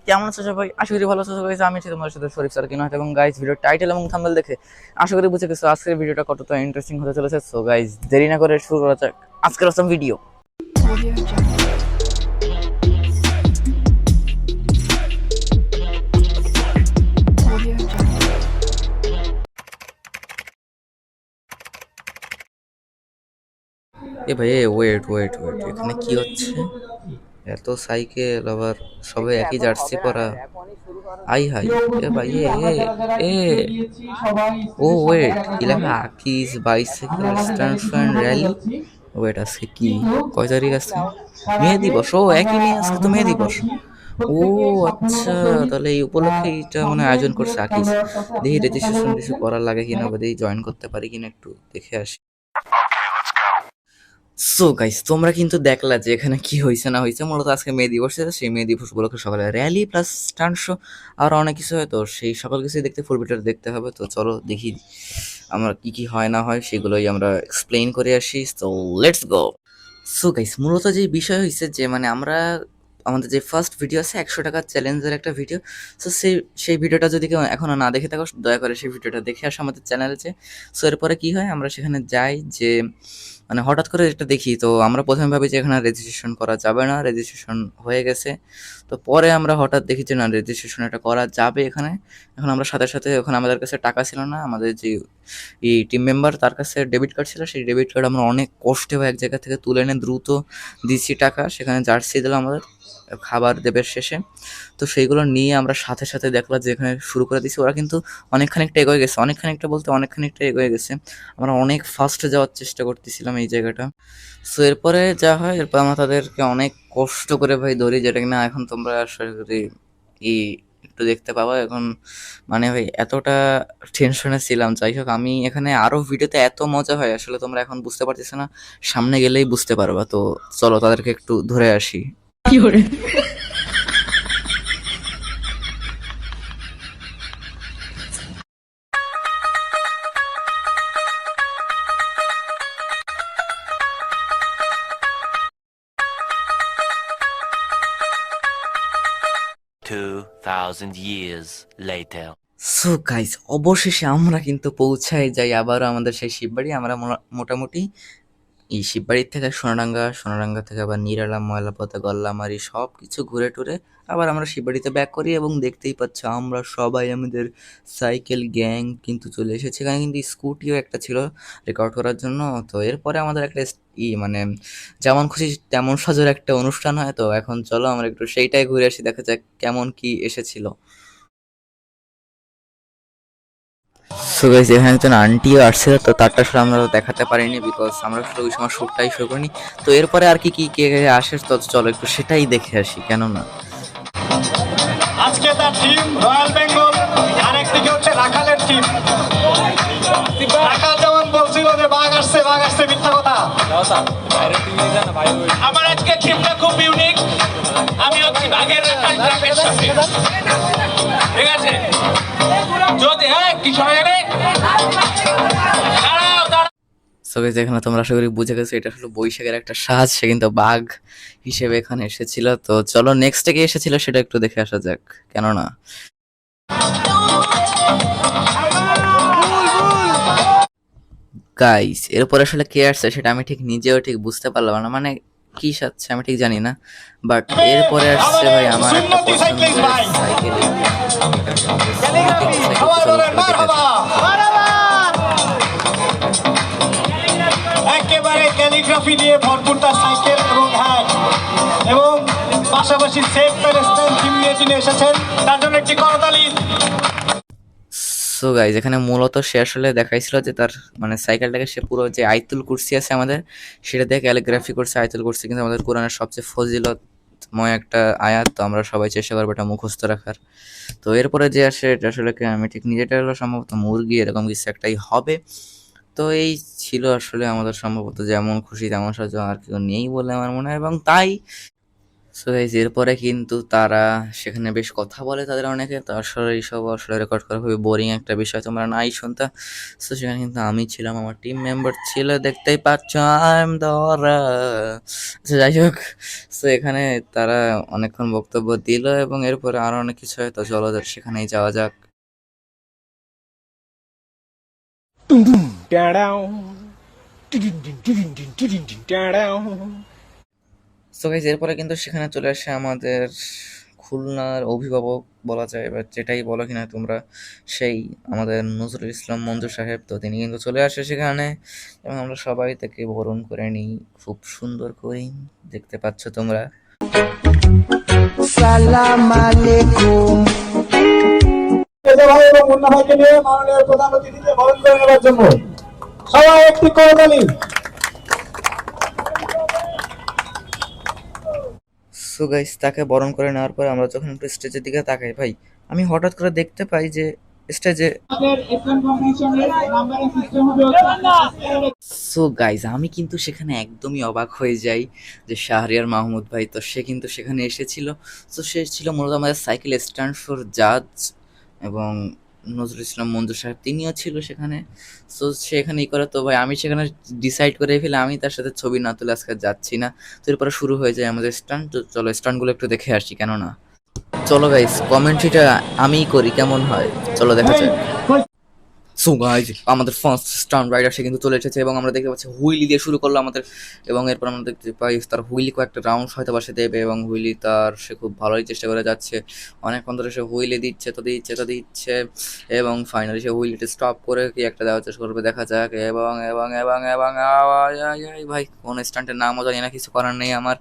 কেমন আছো সবাই? আশা করি ভালো আছো সবাই। আমি আছি তোমাদের সাথে শরীফ স্যার কিনা এবং গাইস ভিডিও টাইটেল এবং থাম্বনেল দেখে আশা করি বুঝে গেছো আজকের ভিডিওটা কতটা ইন্টারেস্টিং হতে চলেছে। সো গাইস দেরি না করে শুরু করা যাক আজকের অসম ভিডিও। এ ভাই ওয়েট ওয়েট ওয়েট, এখানে কি হচ্ছে? এত সাইকেল আবার সবাই একই জার্সি পরা। আই হাই এ ভাই এ ও ওয়েট, কি লেখা? আকিস বাইসাইকেল স্ট্যান্ড ফ্যান্ড র্যালি। ওয়েট আজকে কি, কয় তারিখ আছে? মে দিবস। ও একই মে, আজকে তো মে দিবস। ও আচ্ছা, তাহলে এই উপলক্ষে এটা মানে আয়োজন করছে আকিস। দেখি রেজিস্ট্রেশন কিছু করার লাগে কিনা বা দেখি জয়েন করতে পারি কিনা, একটু দেখে আসি। সো গাইস তোমরা কিন্তু দেখলা যে এখানে কি হয়েছে না হয়েছে। মূলত আজকে মে দিবস, সেই মে দিবস উপলক্ষে সকালে র্যালি প্লাস স্টান্ট শো আর অনেক কিছু হয়। তো সেই সকল কিছুই দেখতে ফুল ভিডিওটা দেখতে হবে। তো চলো দেখি আমরা কি কি হয় না হয় সেগুলোই আমরা এক্সপ্লেইন করে আসি। So let's go. So guys মূলত যে বিষয় হয়েছে যে মানে আমরা আমাদের যে ফার্স্ট ভিডিও আছে 100 টাকা চ্যালেঞ্জের একটা ভিডিও। সো সেই ভিডিওটা যদি কেউ এখনও না দেখে থাকো দয়া করে সেই ভিডিওটা দেখে আসো আমাদের চ্যানেলে। যে সো এরপরে কী হয়, আমরা সেখানে যাই যে মানে হঠাৎ করে এটা দেখি। তো আমরা প্রথমে ভাবি যে এখানে রেজিস্ট্রেশন করা যাবে না, রেজিস্ট্রেশন হয়ে গেছে। তো পরে আমরা হঠাৎ দেখি যে না, রেজিস্ট্রেশন এটা করা যাবে এখানে। এখন আমরা সাথে সাথে, ওখানে আমাদের কাছে টাকা ছিল না, আমাদের যে এই টিম মেম্বার তার কাছে ডেবিট কার্ড ছিল, সেই ডেবিট কার্ড আমরা অনেক কষ্টে এক জায়গা থেকে তুলে এনে দ্রুত দিচ্ছি টাকা। সেখানে জার্সি দিলাম আমাদের খাবার দেবের শেষে। তো সেইগুলো নিয়ে আমরা সাথে সাথে দেখলাম যে এখানে শুরু করে দিছি। ওরা কিন্তু অনেক খানিকটা এগিয়ে গেছে, অনেক খানিকটা বলতে অনেক খানিকটা এগিয়ে গেছে। আমরা অনেক ফাস্টে যাওয়ার চেষ্টা করতেছিলাম এই জায়গাটা। সো এরপরে যা হয়, এরপর আমরা তাদেরকে অনেক কষ্ট করে ভাই ধরি, যেটা কিনা এখন তোমরা আসলে এই একটু দেখতে পাবা এখন। মানে ভাই এতটা টেনশনে ছিলাম। যাই হোক, আমি এখানে আরো ভিডিওতে এত মজা হয় আসলে তোমরা এখন বুঝতে পারতেছো না, সামনে গেলেই বুঝতে পারবা। তো চলো তাদেরকে একটু ধরে আসি। 2,000 years later. সো গাইস অবশেষে আমরা কিন্তু পৌঁছাই যাই আবারও আমাদের সেই শিববাড়ি। আমরা মোটামুটি এই শিববাড়ির থেকে সোনাডাঙ্গা, সোনাডাঙ্গা থেকে আবার নিরালা, ময়লাপথা, গল্লামারি সব কিছু ঘুরে টুরে আবার আমরা শিববাড়িতে ব্যাক করি। এবং দেখতেই পাচ্ছ আমরা সবাই আমাদের সাইকেল গ্যাং কিন্তু চলে এসেছে। এখানে কিন্তু স্কুটিও একটা ছিল রেকর্ড করার জন্য। তো এরপরে আমাদের একটা মানে যেমন খুশি তেমন সাজোর একটা অনুষ্ঠান হয়। তো এখন চলো আমরা একটু সেইটাই ঘুরে আসি, দেখা যাক কেমন কি এসেছিল। সো গাইস এখানে একজন আন্টিও আসছিল, তো তারটা আসলে আমরা দেখাতে পারিনি বিকজ আমরা আসলে ওই সময় শ্যুটটাই শুরু করিনি। তো এরপরে আর কি কি কে কে আসে, তো চলো একটু সেটাই দেখে আসি, কেন না। আজকে তার টিম রয়্যাল বেঙ্গল, আরেকদিকে হচ্ছে রাখালের টিম। রাখাল যেমন বলছিল যে বাঘ আসছে মিথ্যা কথা। আমার আজকে টিমটা খুব ইউনিক, আমি হচ্ছি বাঘের রাখালের সাথে, ঠিক আছে? যদি কিছু হয় সো গাইস এখানে তোমরা আশা করি বুঝে গেছো এটা হলো বৈশাখের একটা সাজ, সে কিন্তু বাঘ হিসেবে এখানে এসেছিল। তো চলো নেক্সট কে এসেছিল সেটা একটু দেখে আসা যাক, কেন না। গাইস এরপর আসলে কে আসছে সেটা আমি ঠিক নিজেও ঠিক বুঝতে পারলাম না, মানে কি সাজছে আমি ঠিক জানি না। বাট এরপরে আসছে ভাই আমার একটা পছন্দের সাইকেল। একেবারে ক্যালিগ্রাফি দিয়ে ভরপুর তার সাইকেল এবং হ্যাট, এবং পাশাপাশি সেফ প্যালেস্টাইন টিম নিয়ে যিনি এসেছেন তার জন্য একটি করতালি। সো গাইজ এখানে মূলত সে আসলে দেখাইছিল যে তার মানে সাইকেলটাকে সে পুরো যে আয়াতুল কুরসি আছে আমাদের, সেটা দিয়ে ক্যালিগ্রাফি করছে। আয়াতুল কুরসি কিন্তু আমাদের কোরআনের সবচেয়ে ফজিলতময় একটা আয়াত। তো আমরা সবাই চেষ্টা করবো এটা মুখস্থ রাখার। তো এরপরে যে আসে এটা আসলে আমি ঠিক নিজেটা হলো সম্ভবত মুরগি এরকম কিছু একটাই হবে। তো এই ছিল আসলে আমাদের সম্ভবত যেমন খুশি তেমন সাজো আর কেউ নেই বলে আমার মনে হয়। এবং তাই সো গাইস এরপরে কিন্তু তারা সেখানে বেশ কথা বলে তাদের অনেকে, তো আসলে এইসব আসলে রেকর্ড করা খুবই বোরিং একটা বিষয়, তোমরা নাই শুনতা। সো সেখানে কিন্তু আমি ছিলাম, আমার টিম মেম্বার ছিল, দেখতেই পাচ্ছ আই এম দ্য আচ্ছা যাই হোক। সো এখানে তারা অনেকক্ষণ বক্তব্য দিল এবং এরপরে আরো অনেক কিছু হয়, তো চলো সেখানেই যাওয়া যাক। সো গাইস এরপরে কিন্তু সেখানে চলে আসে আমাদের খুলনার অভিভাবক বলা যায়, এবার যেটাই বলো কিনা তোমরা, সেই আমাদের নজরুল ইসলাম মঞ্জু সাহেব। তো তিনি কিন্তু চলে আসে সেখানে এবং আমরা সবাই তাকে বরণ করে নিই খুব সুন্দর করেই, দেখতে পাচ্ছ তোমরা। রেজা ভাই এবং মুন্না ভাইকে নিয়ে মাননীয় প্রধান অতিথিকে বরণ করে নেওয়ার জন্য সবাই একটি করতালি। সো গাইস তাকে বরণ করে নেওয়ার পর আমরা যখন একটু স্টেজের দিকে তাকাই, ভাই আমি হঠাৎ করে দেখতে পাই যে স্টেজে, সো গাইজ আমি কিন্তু সেখানে একদমই অবাক হয়ে যাই যে শাহরিয়ার মাহমুদ ভাই, তো সে কিন্তু সেখানে এসেছিল। তো সে ছিল মূলত আমাদের সাইকেল স্ট্যান্ড ফর জাজ, এবং নজরুল ইসলাম মঞ্জু সাহেব তিনিও ছিল সেখানে। সো সেখানে ই করে, তো ভাই আমি সেখানে ডিসাইড করে ফেলে আমি তার সাথে ছবি না তুলে আজকে যাচ্ছি না। তো এরপরে শুরু হয়ে যায় আমাদের স্ট্যান্ড, তো চলো স্ট্যান্ডগুলো একটু দেখে আসি কেন না। চলো গাইজ কমেন্ট্রিটা আমিই করি, কেমন হয় চলো দেখা যাক। সো গাইজ আমাদের ফার্স্ট স্টান্ট রাইডার সে কিন্তু চলে এসেছে এবং আমরা দেখতে পাচ্ছি হুইলি দিয়ে শুরু করলো আমাদের, এবং এরপর আমরা দেখতে পাই তার হুইলি কয়েকটা রাউন্ড হয়তো বা সে দেবে, এবং হুইলি তার সে খুব ভালোই চেষ্টা করে যাচ্ছে, অনেকক্ষণ ধরে সে হুইলি দিচ্ছে তো দিচ্ছে তো দিচ্ছে, এবং ফাইনালি সে হুইলিটা স্টপ করে কি একটা দেওয়ার চেষ্টা করবে, দেখা যাক। এবং এবং এবং এবং ভাই কোন স্টান্টের নামও জানি না, কিছু করার নেই আমার।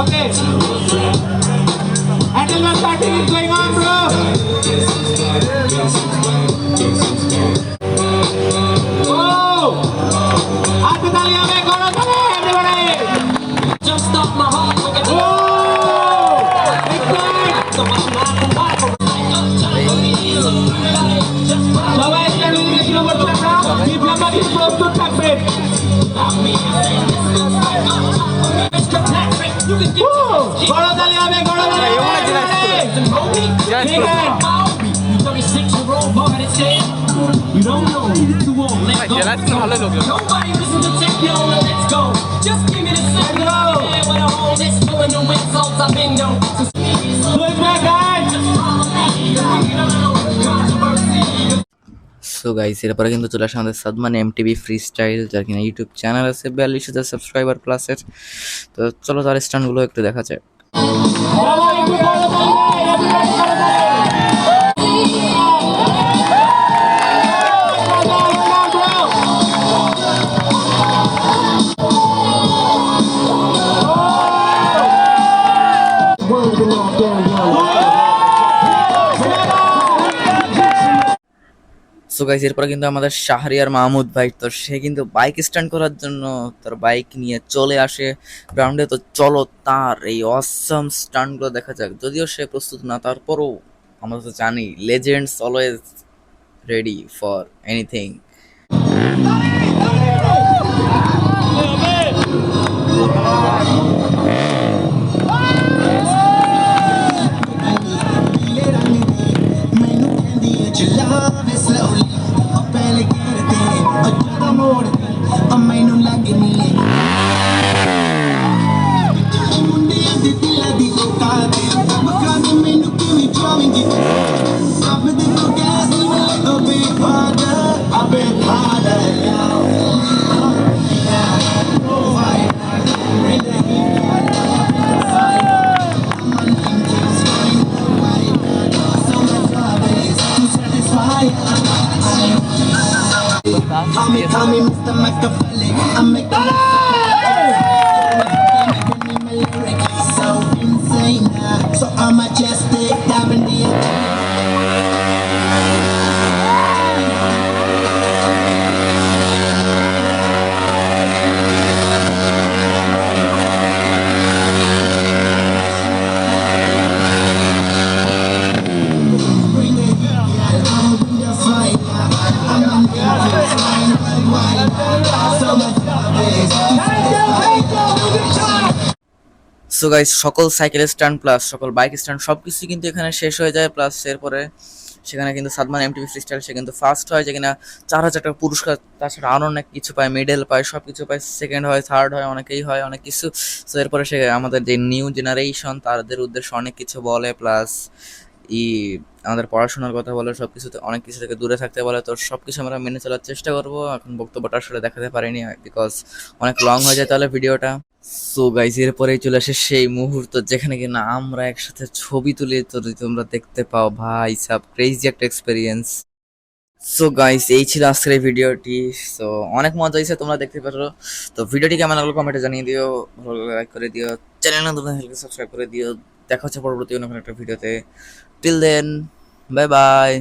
Okay. Gentlemen, starting is going on, bro. Oh! Happy Dalia, make one of them, everybody. Just stop my heart. Oh! Big time. সবাই একটা মিনিট শুরু করতে আমরা ডিপ্লোম্যাটিক প্রস্তুত থাকবেন। বড় তালি হবে, বড় তালি হবে। You don't know who won't let go. Nobody listen to techno, let's go. Just give me the second. When I hold this, feeling the insults I've been known. Look back, guys. So guys এরপরে কিন্তু চলে আসে আমাদের Sadman MTV free style, যার কিনা YouTube channel আছে 42,000 subscriber প্লাসের। তো চলো তার স্টান্টগুলো একটু দেখা যাক। সো গাইস এরপরে কিন্তু আমাদের শাহরিয়ার মাহমুদ ভাই, তো সে কিন্তু বাইক স্ট্যান্ড করার জন্য তার বাইক নিয়ে চলে আসে গ্রাউন্ডে। তো চলো তার এই অসাম স্টান্টগুলো দেখা যাক, যদিও সে প্রস্তুত না তারপরও আমরা তো জানি legends always ready for anything. Call me Mr. Machiavelli. I make the so insane. So I'm majestic, diving the so much so guys সকল সাইকেল স্ট্যান্ড প্লাস সকল বাইক স্ট্যান্ড সব কিছু কিন্তু এখানে শেষ হয়ে যায়, প্লাস এরপরে সেখানে কিন্তু সাদমান এমটিভি ফ্রিস্টাইল সে কিন্তু ফার্স্ট হয়, যেখানে 4,000 টাকা পুরস্কার, তাছাড়া আরও অনেক কিছু পায়, মেডেল পায়, সব কিছু পায়, সেকেন্ড হয়, থার্ড হয়, অনেকেই হয় অনেক কিছু। সো এরপরে সে আমাদের যে নিউ জেনারেশন তাদের উদ্দেশ্যে অনেক কিছু বলে, প্লাস ই আমাদের পড়াশোনার কথা বলে, সব কিছুতে অনেক কিছু থেকে দূরে থাকতে বলে। তো সব কিছু আমরা মেনে চলার চেষ্টা করবো। এখন বক্তব্যটা আসলে দেখাতে পারিনি বিকজ অনেক লং হয়ে যায় তাহলে ভিডিওটা। সো গাইজ এরপরেই চলে আসে সেই মুহূর্ত যেখানে কিনা আমরা একসাথে ছবি তুলে তোমরা দেখতে পাও, ভাই সাব ক্রেজি একটা এক্সপিরিয়েন্স। সো গাইস এই ছিল আজকের এই ভিডিওটি। সো অনেক মজা হয়েছে, তোমরা দেখতে পারো। তো ভিডিওটি কেমন লাগলো কমেন্টে জানিয়ে দিও, ভালো লাইক করে দিও, চ্যানেল নতুন হলে সাবস্ক্রাইব করে দিও। দেখা হচ্ছে পরবর্তী অন্য কোনো একটা ভিডিওতে। Till then, bye by.